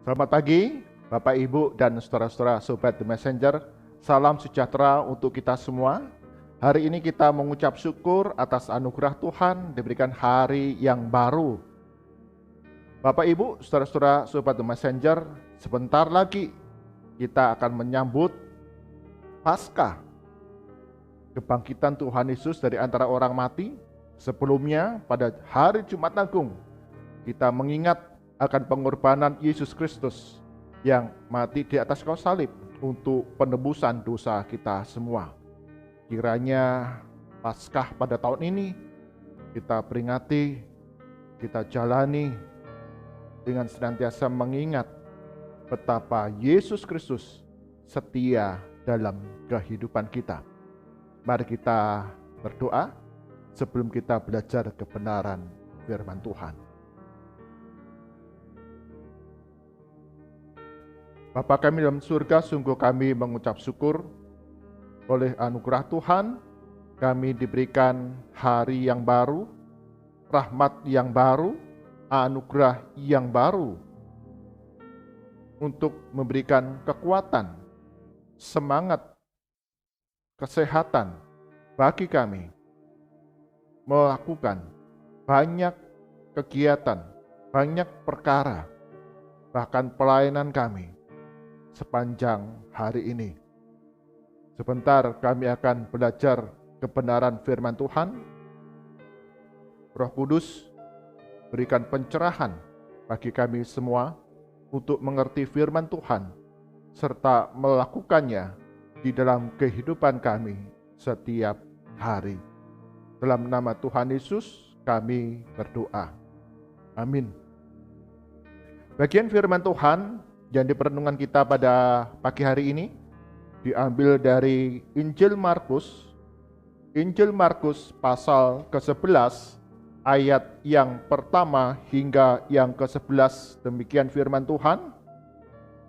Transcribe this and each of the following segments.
Selamat pagi, Bapak, Ibu, dan saudara-saudara Sobat The Messenger. Salam sejahtera untuk kita semua. Hari ini kita mengucap syukur atas anugerah Tuhan diberikan hari yang baru. Bapak, Ibu, saudara-saudara Sobat The Messenger, sebentar lagi kita akan menyambut Paskah, kebangkitan Tuhan Yesus dari antara orang mati. Sebelumnya, pada hari Jumat Agung, kita mengingat akan pengorbanan Yesus Kristus yang mati di atas kayu salib untuk penebusan dosa kita semua. Kiranya Paskah pada tahun ini kita peringati, kita jalani dengan senantiasa mengingat betapa Yesus Kristus setia dalam kehidupan kita. Mari kita berdoa sebelum kita belajar kebenaran firman Tuhan. Bapa kami dalam surga, sungguh kami mengucap syukur oleh anugerah Tuhan, kami diberikan hari yang baru, rahmat yang baru, anugerah yang baru untuk memberikan kekuatan, semangat, kesehatan bagi kami melakukan banyak kegiatan, banyak perkara, bahkan pelayanan kami sepanjang hari ini. Sebentar kami akan belajar kebenaran firman Tuhan. Roh Kudus berikan pencerahan bagi kami semua untuk mengerti firman Tuhan serta melakukannya di dalam kehidupan kami setiap hari. Dalam nama Tuhan Yesus kami berdoa. Amin. Bagian firman Tuhan yang diperenungan kita pada pagi hari ini diambil dari Injil Markus pasal ke-11 ayat yang pertama hingga yang ke-11. Demikian firman Tuhan.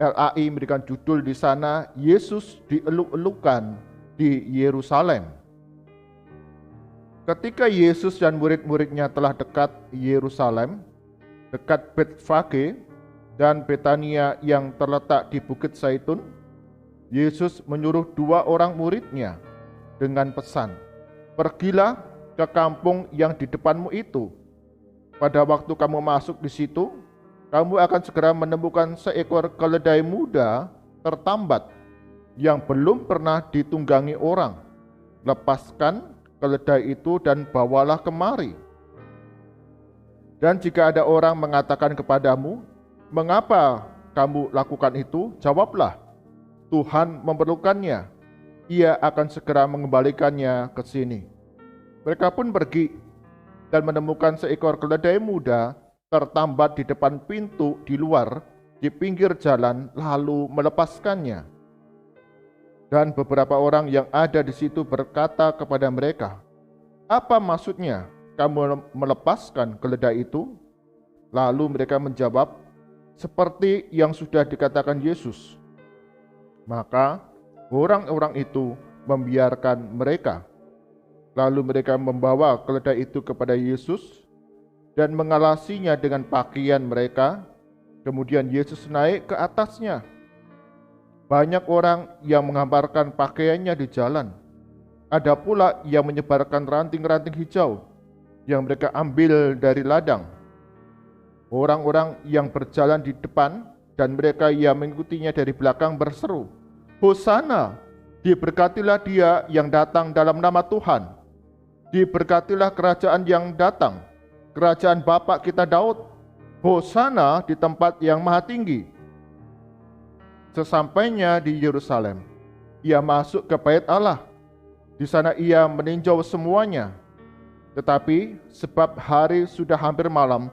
LAI memberikan judul di sana, Yesus dieluk-elukan di Yerusalem. Ketika Yesus dan murid-muridnya telah dekat Yerusalem, dekat Betfage dan Betania yang terletak di Bukit Zaitun, Yesus menyuruh 2 orang muridnya dengan pesan, "Pergilah ke kampung yang di depanmu itu. Pada waktu kamu masuk di situ, kamu akan segera menemukan seekor keledai muda tertambat yang belum pernah ditunggangi orang. Lepaskan keledai itu dan bawalah kemari. Dan jika ada orang mengatakan kepadamu, 'Mengapa kamu lakukan itu?' Jawablah, 'Tuhan memerlukannya. Ia akan segera mengembalikannya ke sini.' Mereka pun pergi dan menemukan seekor keledai muda tertambat di depan pintu di luar, di pinggir jalan, lalu melepaskannya. Dan beberapa orang yang ada di situ berkata kepada mereka, 'Apa maksudnya kamu melepaskan keledai itu?' Lalu mereka menjawab, seperti yang sudah dikatakan Yesus. Maka orang-orang itu membiarkan mereka. Lalu mereka membawa keledai itu kepada Yesus dan mengalasinya dengan pakaian mereka. Kemudian Yesus naik ke atasnya. Banyak orang yang menghamparkan pakaiannya di jalan. Ada pula yang menyebarkan ranting-ranting hijau yang mereka ambil dari ladang. Orang-orang yang berjalan di depan dan mereka yang mengikutinya dari belakang berseru, 'Hosana, diberkatilah dia yang datang dalam nama Tuhan. Diberkatilah kerajaan yang datang, kerajaan Bapa kita Daud. Hosana di tempat yang maha tinggi.' Sesampainya di Yerusalem, ia masuk ke bait Allah. Di sana ia meninjau semuanya. Tetapi sebab hari sudah hampir malam,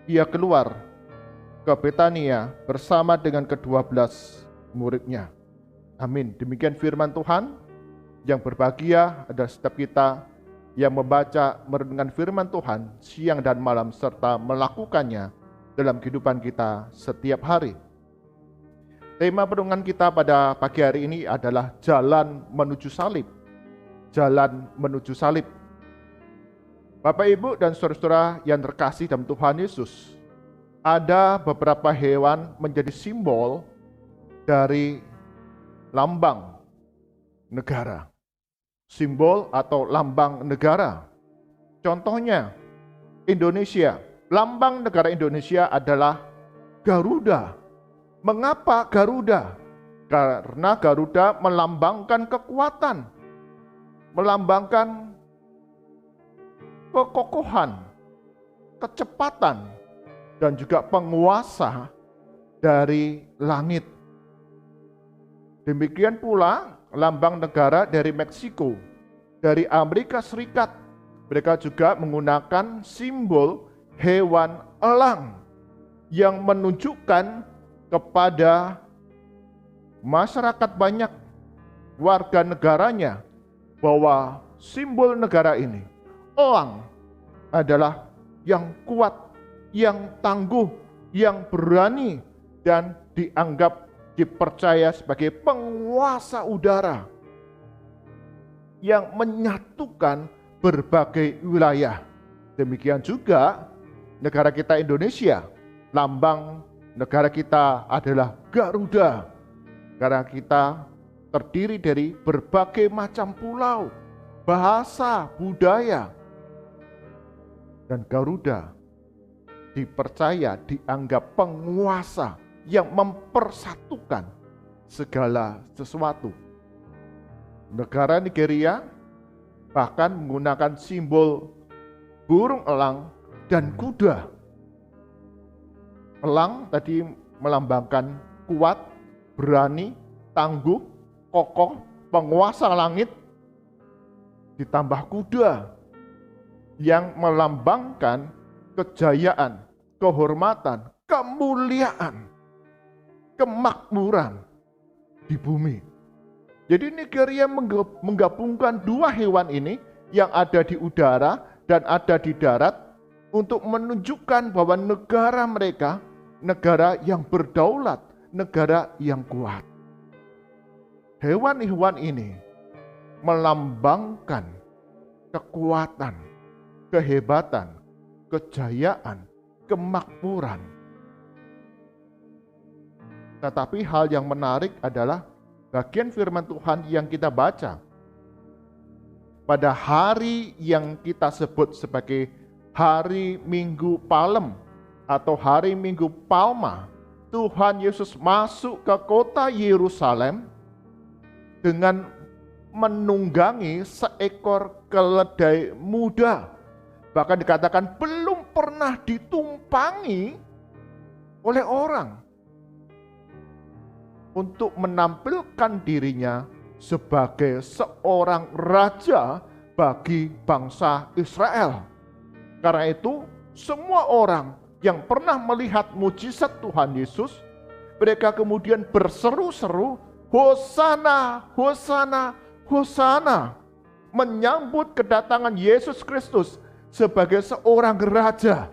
ia keluar ke Betania bersama dengan ke-12 muridnya." Amin. Demikian firman Tuhan. Yang berbahagia adalah setiap kita yang membaca merenungkan firman Tuhan siang dan malam serta melakukannya dalam kehidupan kita setiap hari. Tema perenungan kita pada pagi hari ini adalah jalan menuju salib. Jalan menuju salib. Bapak, Ibu, dan saudara-saudara yang terkasih dalam Tuhan Yesus, ada beberapa hewan menjadi simbol dari lambang negara. Simbol atau lambang negara. Contohnya, Indonesia. Lambang negara Indonesia adalah Garuda. Mengapa Garuda? Karena Garuda melambangkan kekuatan, melambangkan kekokohan, kecepatan, dan juga penguasa dari langit. Demikian pula lambang negara dari Meksiko, dari Amerika Serikat. Mereka juga menggunakan simbol hewan elang yang menunjukkan kepada masyarakat banyak warga negaranya bahwa simbol negara ini, elang, adalah yang kuat, yang tangguh, yang berani, dan dipercaya sebagai penguasa udara yang menyatukan berbagai wilayah. Demikian juga negara kita Indonesia, lambang negara kita adalah Garuda. Karena kita terdiri dari berbagai macam pulau, bahasa, budaya. Dan Garuda dipercaya, dianggap penguasa yang mempersatukan segala sesuatu. Negara Nigeria bahkan menggunakan simbol burung elang dan kuda. Elang tadi melambangkan kuat, berani, tangguh, kokoh, penguasa langit, ditambah kuda yang melambangkan kejayaan, kehormatan, kemuliaan, kemakmuran di bumi. Jadi Nigeria menggabungkan dua hewan ini yang ada di udara dan ada di darat untuk menunjukkan bahwa negara mereka negara yang berdaulat, negara yang kuat. Hewan-hewan ini melambangkan kekuatan, kehebatan, kejayaan, kemakmuran. Tetapi hal yang menarik adalah bagian firman Tuhan yang kita baca. Pada hari yang kita sebut sebagai hari Minggu Palem atau hari Minggu Palma, Tuhan Yesus masuk ke kota Yerusalem dengan menunggangi seekor keledai muda. Bahkan dikatakan belum pernah ditumpangi oleh orang, untuk menampilkan dirinya sebagai seorang raja bagi bangsa Israel. Karena itu, semua orang yang pernah melihat mujizat Tuhan Yesus, mereka kemudian berseru-seru, Hosana, Hosana, Hosana, menyambut kedatangan Yesus Kristus sebagai seorang raja.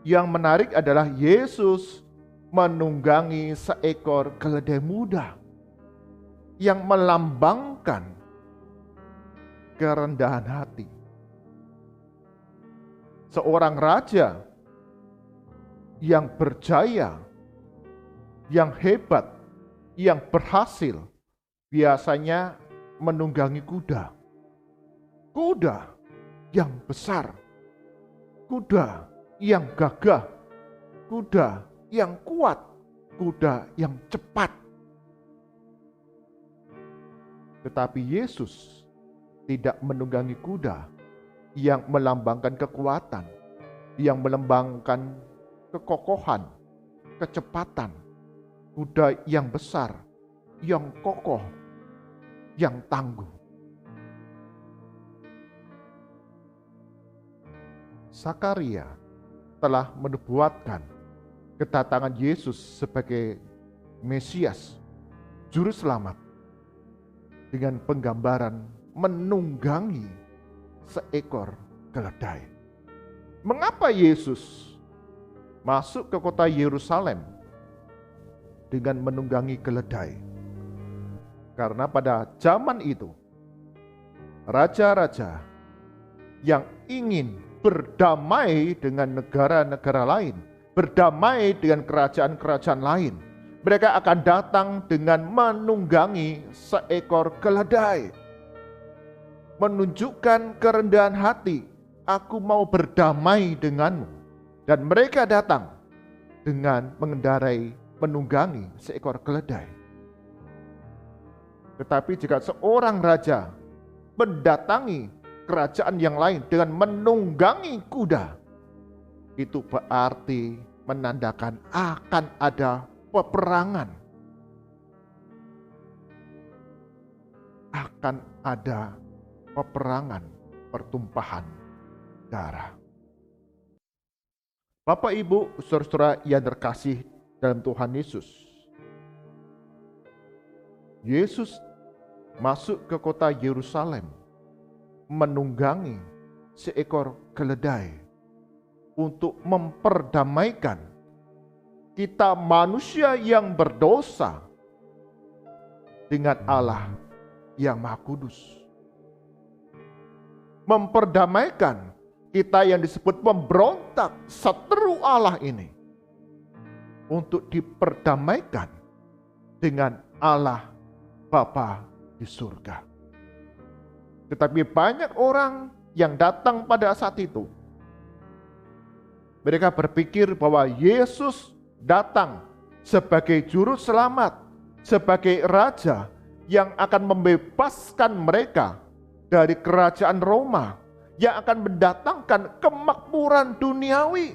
Yang menarik adalah Yesus menunggangi seekor keledai muda yang melambangkan kerendahan hati. Seorang raja yang berjaya, yang hebat, yang berhasil, biasanya menunggangi kuda. Kuda yang besar, kuda yang gagah, kuda yang kuat, kuda yang cepat. Tetapi Yesus tidak menunggangi kuda yang melambangkan kekuatan, yang melambangkan kekokohan, kecepatan. Kuda yang besar, yang kokoh, yang tangguh. Sakaria telah menubuatkan kedatangan Yesus sebagai Mesias, Juru Selamat, dengan penggambaran menunggangi seekor keledai. Mengapa Yesus masuk ke kota Yerusalem dengan menunggangi keledai? Karena pada zaman itu, raja-raja yang ingin berdamai dengan negara-negara lain, berdamai dengan kerajaan-kerajaan lain. Mereka akan datang dengan menunggangi seekor keledai, menunjukkan kerendahan hati. Aku mau berdamai denganmu. Dan mereka datang dengan menunggangi seekor keledai. Tetapi jika seorang raja mendatangi kerajaan yang lain dengan menunggangi kuda, itu berarti menandakan akan ada peperangan. Akan ada peperangan, pertumpahan darah. Bapak, Ibu, saudara-saudara yang terkasih dalam Tuhan Yesus. Yesus masuk ke kota Yerusalem menunggangi seekor keledai untuk memperdamaikan kita manusia yang berdosa dengan Allah yang Maha Kudus. Memperdamaikan kita yang disebut pemberontak, seteru Allah ini, untuk diperdamaikan dengan Allah Bapa di surga. Tetapi banyak orang yang datang pada saat itu, mereka berpikir bahwa Yesus datang sebagai juru selamat, sebagai raja yang akan membebaskan mereka dari kerajaan Roma, yang akan mendatangkan kemakmuran duniawi.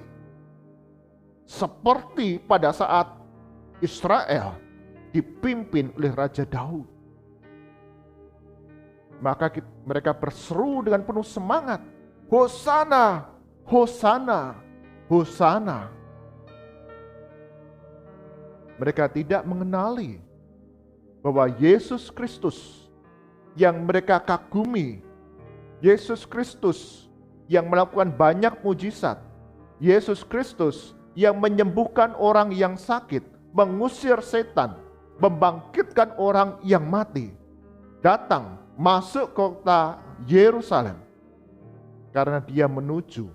Seperti pada saat Israel dipimpin oleh Raja Daud. Maka mereka berseru dengan penuh semangat, Hosana, Hosana, Hosana. Mereka tidak mengenali bahwa Yesus Kristus yang mereka kagumi, Yesus Kristus yang melakukan banyak mujizat, Yesus Kristus yang menyembuhkan orang yang sakit, mengusir setan, membangkitkan orang yang mati, datang masuk kota Yerusalem karena dia menuju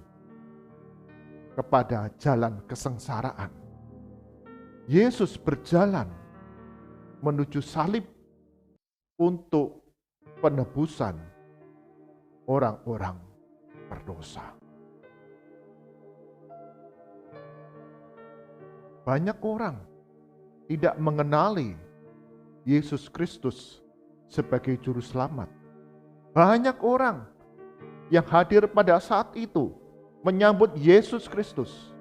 kepada jalan kesengsaraan. Yesus berjalan menuju salib untuk penebusan orang-orang berdosa. Banyak orang tidak mengenali Yesus Kristus sebagai juru selamat. Banyak orang yang hadir pada saat itu menyambut Yesus Kristus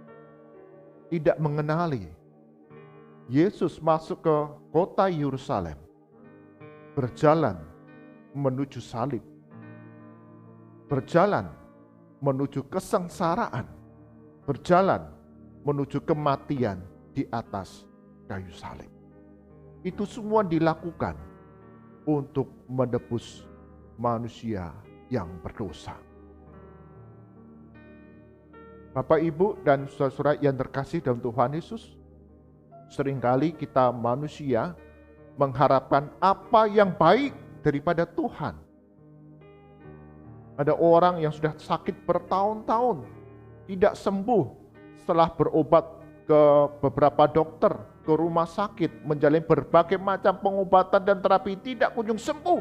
tidak mengenali Yesus masuk ke kota Yerusalem, berjalan menuju salib, berjalan menuju kesengsaraan, berjalan menuju kematian di atas kayu salib. Itu semua dilakukan untuk menebus manusia yang berdosa. Bapak, Ibu, dan saudara-saudara yang terkasih dalam Tuhan Yesus, seringkali kita manusia mengharapkan apa yang baik daripada Tuhan. Ada orang yang sudah sakit bertahun-tahun, tidak sembuh, setelah berobat ke beberapa dokter, ke rumah sakit, menjalani berbagai macam pengobatan dan terapi, tidak kunjung sembuh.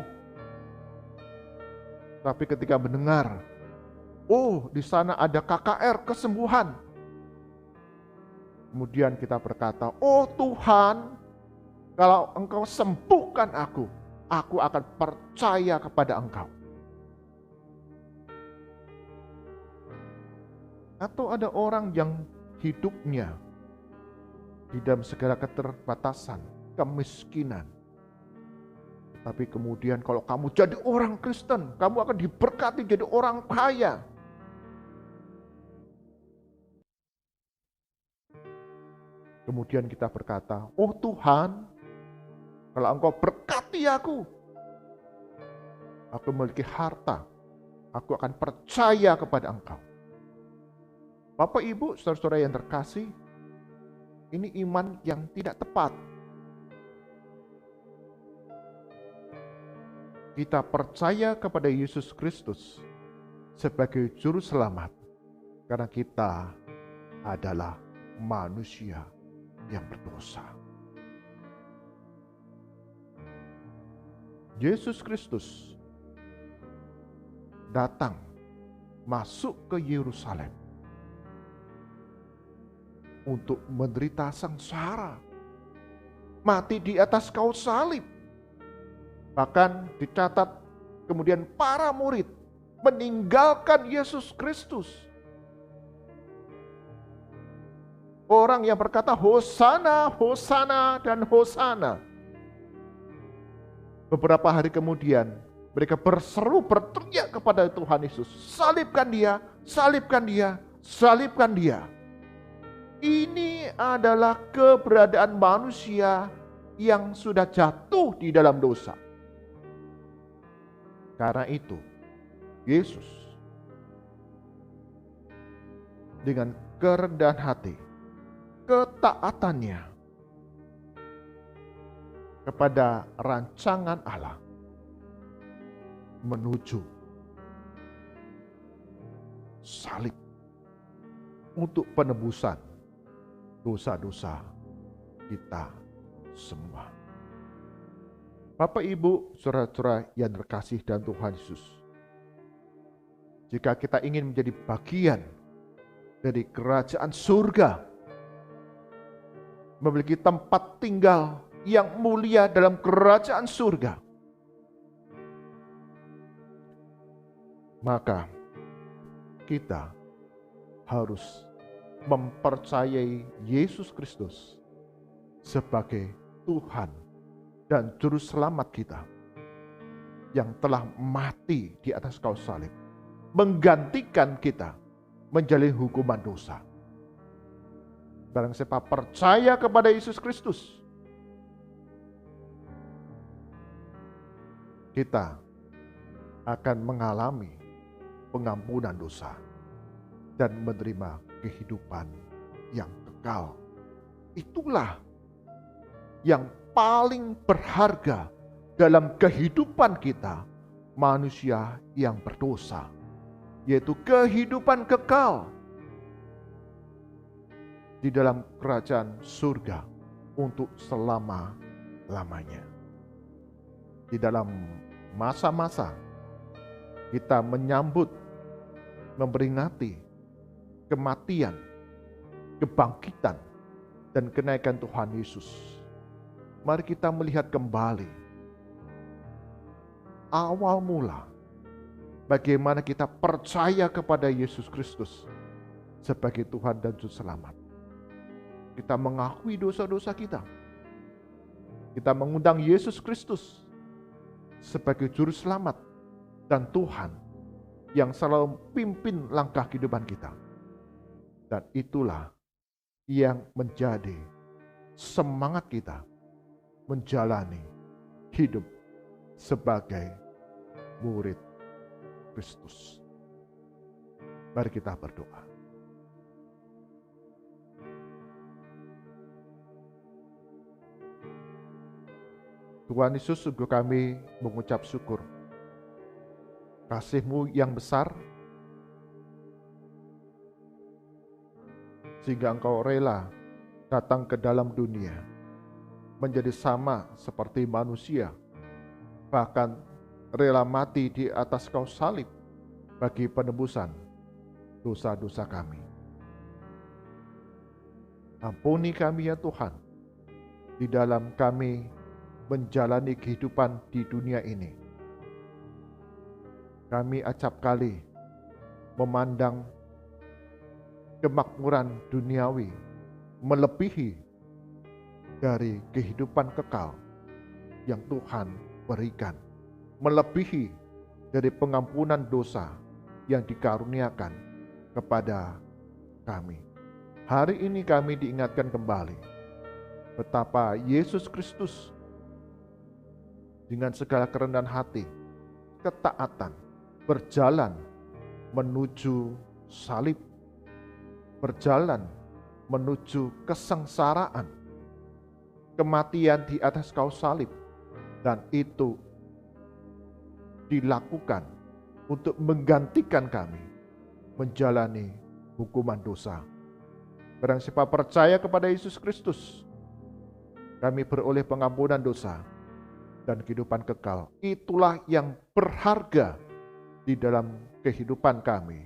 Tapi ketika mendengar, oh, di sana ada KKR kesembuhan, kemudian kita berkata, oh Tuhan, kalau Engkau sembuhkan aku akan percaya kepada Engkau. Atau ada orang yang hidupnya di dalam segala keterbatasan, kemiskinan. Tapi kemudian kalau kamu jadi orang Kristen, kamu akan diberkati jadi orang kaya. Kemudian kita berkata, oh Tuhan, kalau Engkau berkati aku memiliki harta, aku akan percaya kepada Engkau. Bapak, Ibu, saudara-saudara yang terkasih, ini iman yang tidak tepat. Kita percaya kepada Yesus Kristus sebagai juru selamat, Karena kita adalah manusia yang berdosa. Yesus Kristus datang masuk ke Yerusalem untuk menderita sengsara, mati di atas kayu salib. Bahkan dicatat kemudian para murid meninggalkan Yesus Kristus. Orang yang berkata Hosana, Hosana, dan Hosana. Beberapa hari kemudian mereka berseru berteriak kepada Tuhan Yesus, salibkan dia, salibkan dia, salibkan dia. Ini adalah keberadaan manusia yang sudah jatuh di dalam dosa. Karena itu, Yesus dengan kerendahan hati, ketaatannya kepada rancangan Allah menuju salib untuk penebusan dosa-dosa kita semua. Bapak, Ibu, saudara-saudara yang terkasih dalam Tuhan Yesus, jika kita ingin menjadi bagian dari kerajaan surga, memiliki tempat tinggal yang mulia dalam kerajaan surga, maka kita harus mempercayai Yesus Kristus sebagai Tuhan dan Juru Selamat kita yang telah mati di atas kayu salib, menggantikan kita menjalani hukuman dosa. Barang siapa percaya kepada Yesus Kristus, kita akan mengalami pengampunan dosa dan menerima kehidupan yang kekal. Itulah yang paling berharga dalam kehidupan kita, manusia yang berdosa, yaitu kehidupan kekal di dalam kerajaan surga untuk selama-lamanya. Di dalam masa-masa kita menyambut, memperingati kematian, kebangkitan, dan kenaikan Tuhan Yesus, mari kita melihat kembali awal mula bagaimana kita percaya kepada Yesus Kristus sebagai Tuhan dan Juru Selamat. Kita mengakui dosa-dosa kita. Kita mengundang Yesus Kristus sebagai Juru Selamat dan Tuhan yang selalu pimpin langkah kehidupan kita. Dan itulah yang menjadi semangat kita menjalani hidup sebagai murid Kristus. Mari kita berdoa. Tuhan Yesus, sungguh kami mengucap syukur. Kasih-Mu yang besar, sehingga Engkau rela datang ke dalam dunia, menjadi sama seperti manusia, bahkan rela mati di atas kayu salib bagi penebusan dosa-dosa kami. Ampuni kami ya Tuhan, di dalam kami menjalani kehidupan di dunia ini. Kami acap kali memandang kemakmuran duniawi melebihi dari kehidupan kekal yang Tuhan berikan, melebihi dari pengampunan dosa yang dikaruniakan kepada kami. Hari ini kami diingatkan kembali betapa Yesus Kristus dengan segala kerendahan hati, ketaatan, berjalan menuju salib, berjalan menuju kesengsaraan, kematian di atas kayu salib, dan itu dilakukan untuk menggantikan kami menjalani hukuman dosa. Barang siapa percaya kepada Yesus Kristus, kami beroleh pengampunan dosa dan kehidupan kekal. Itulah yang berharga di dalam kehidupan kami,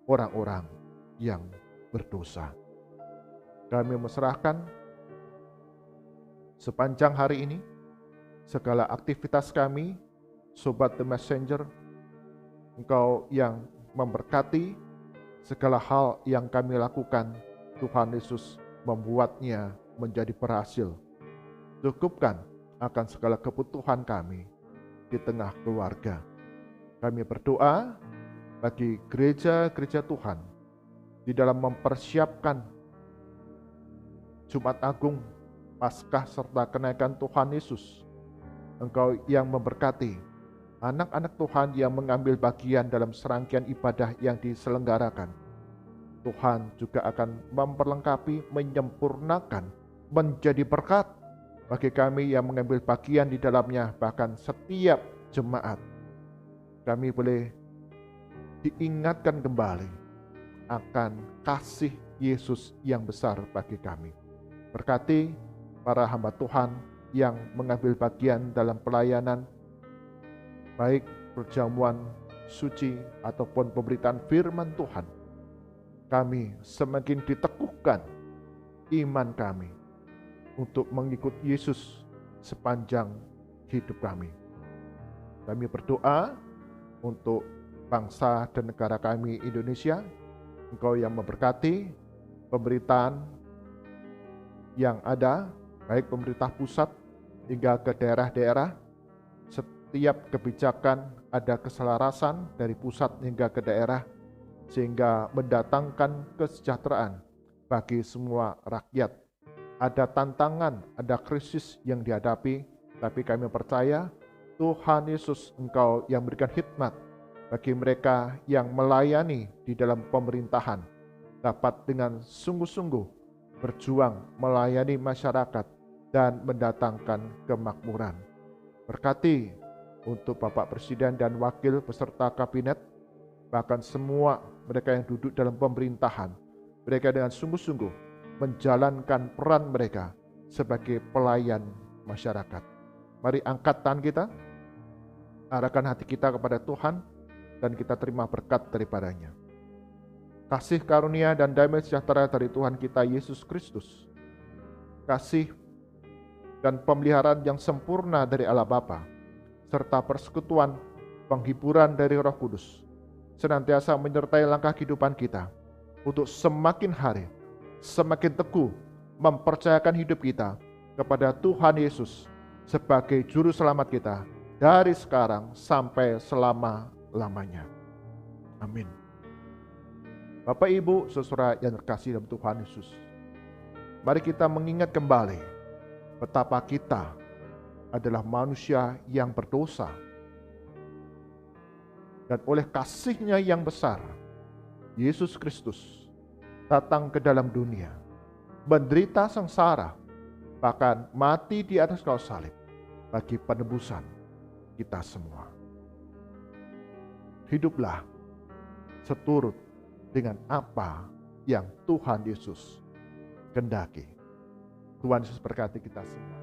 orang-orang yang berdosa. Kami menyerahkan sepanjang hari ini segala aktivitas kami, Sobat The Messenger. Engkau yang memberkati segala hal yang kami lakukan. Tuhan Yesus membuatnya menjadi berhasil. Cukupkan akan segala kebutuhan kami di tengah keluarga. Kami berdoa bagi gereja-gereja Tuhan di dalam mempersiapkan Jumat Agung, Paskah serta kenaikan Tuhan Yesus. Engkau yang memberkati anak-anak Tuhan yang mengambil bagian dalam serangkaian ibadah yang diselenggarakan. Tuhan juga akan memperlengkapi, menyempurnakan, menjadi berkat bagi kami yang mengambil bagian di dalamnya, bahkan setiap jemaat. Kami boleh diingatkan kembali akan kasih Yesus yang besar bagi kami. Berkati para hamba Tuhan yang mengambil bagian dalam pelayanan, baik perjamuan suci ataupun pemberitaan firman Tuhan. Kami semakin diteguhkan iman kami untuk mengikut Yesus sepanjang hidup kami. Kami berdoa untuk bangsa dan negara kami Indonesia. Engkau yang memberkati pemberitaan yang ada, baik pemerintah pusat hingga ke daerah-daerah. Setiap kebijakan ada keselarasan dari pusat hingga ke daerah, sehingga mendatangkan kesejahteraan bagi semua rakyat. Ada tantangan, ada krisis yang dihadapi, tapi kami percaya Tuhan Yesus, Engkau yang memberikan hikmat bagi mereka yang melayani di dalam pemerintahan, dapat dengan sungguh-sungguh berjuang melayani masyarakat dan mendatangkan kemakmuran. Berkati untuk Bapak Presiden dan Wakil beserta Kabinet, bahkan semua mereka yang duduk dalam pemerintahan, mereka dengan sungguh-sungguh menjalankan peran mereka sebagai pelayan masyarakat. Mari angkat tangan kita, arahkan hati kita kepada Tuhan, dan kita terima berkat daripadanya. Kasih karunia dan damai sejahtera dari Tuhan kita Yesus Kristus, kasih dan pemeliharaan yang sempurna dari Allah Bapa, serta persekutuan penghiburan dari Roh Kudus, senantiasa menyertai langkah kehidupan kita untuk semakin hari, semakin teguh mempercayakan hidup kita kepada Tuhan Yesus sebagai Juru Selamat kita dari sekarang sampai selama-lamanya. Amin. Bapak Ibu saudara yang terkasih dalam Tuhan Yesus, mari kita mengingat kembali betapa kita adalah manusia yang berdosa, dan oleh kasih-Nya yang besar, Yesus Kristus datang ke dalam dunia, menderita sengsara, bahkan mati di atas kayu salib bagi penebusan kita semua. Hiduplah seturut dengan apa yang Tuhan Yesus kehendaki. Tuhan Yesus berkati kita semua.